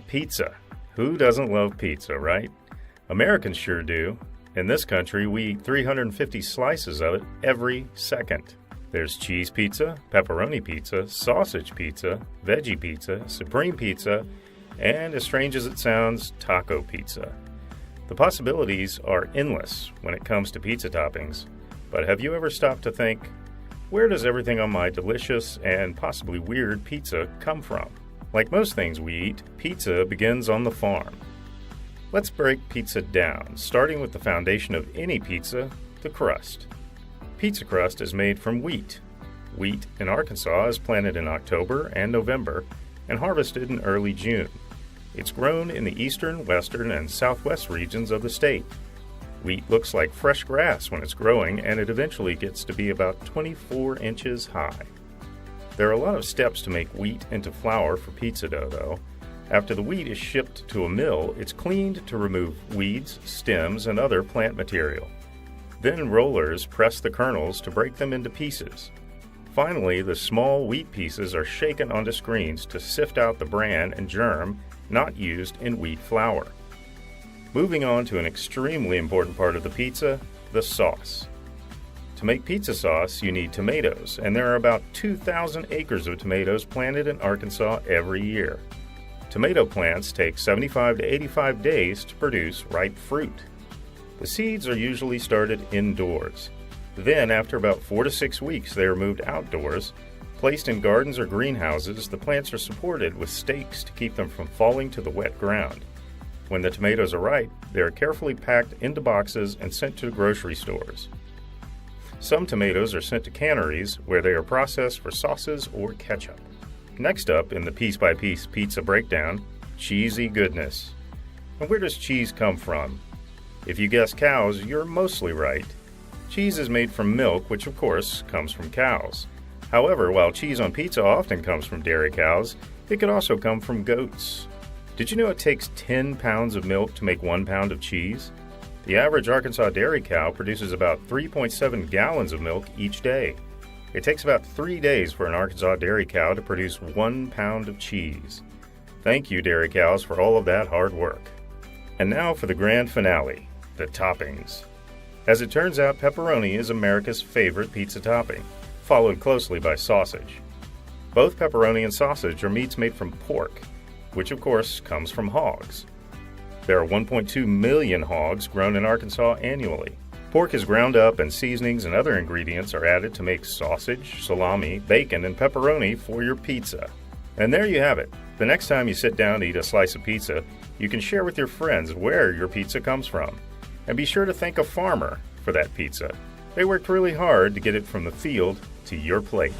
Pizza. Who doesn't love pizza, right? Americans sure do. In this country, we eat 350 slices of it every second. There's cheese pizza, pepperoni pizza, sausage pizza, veggie pizza, supreme pizza, and as strange as it sounds, taco pizza. The possibilities are endless when it comes to pizza toppings, but have you ever stopped to think, where does everything on my delicious and possibly weird pizza come from? Like most things we eat, pizza begins on the farm. Let's break pizza down, starting with the foundation of any pizza, the crust. Pizza crust is made from wheat. Wheat in Arkansas is planted in October and November and harvested in early June. It's grown in the eastern, western, and southwest regions of the state. Wheat looks like fresh grass when it's growing, and it eventually gets to be about 24 inches high. There are a lot of steps to make wheat into flour for pizza dough, though. After the wheat is shipped to a mill, it's cleaned to remove weeds, stems, and other plant material. Then rollers press the kernels to break them into pieces. Finally, the small wheat pieces are shaken onto screens to sift out the bran and germ not used in wheat flour. Moving on to an extremely important part of the pizza, the sauce. To make pizza sauce, you need tomatoes, and there are about 2,000 acres of tomatoes planted in Arkansas every year. Tomato plants take 75 to 85 days to produce ripe fruit. The seeds are usually started indoors. Then, after about 4 to 6 weeks, they are moved outdoors. Placed in gardens or greenhouses, the plants are supported with stakes to keep them from falling to the wet ground. When the tomatoes are ripe, they are carefully packed into boxes and sent to grocery stores. Some tomatoes are sent to canneries where they are processed for sauces or ketchup. Next up in the piece-by-piece pizza breakdown, cheesy goodness. And where does cheese come from? If you guess cows, you're mostly right. Cheese is made from milk, which of course comes from cows. However, while cheese on pizza often comes from dairy cows, it could also come from goats. Did you know it takes 10 pounds of milk to make 1 pound of cheese? The average Arkansas dairy cow produces about 3.7 gallons of milk each day. It takes about 3 days for an Arkansas dairy cow to produce 1 pound of cheese. Thank you, dairy cows, for all of that hard work. And now for the grand finale, the toppings. As it turns out, pepperoni is America's favorite pizza topping, followed closely by sausage. Both pepperoni and sausage are meats made from pork, which of course comes from hogs. There are 1.2 million hogs grown in Arkansas annually. Pork is ground up and seasonings and other ingredients are added to make sausage, salami, bacon, and pepperoni for your pizza. And there you have it. The next time you sit down to eat a slice of pizza, you can share with your friends where your pizza comes from. And be sure to thank a farmer for that pizza. They worked really hard to get it from the field to your plate.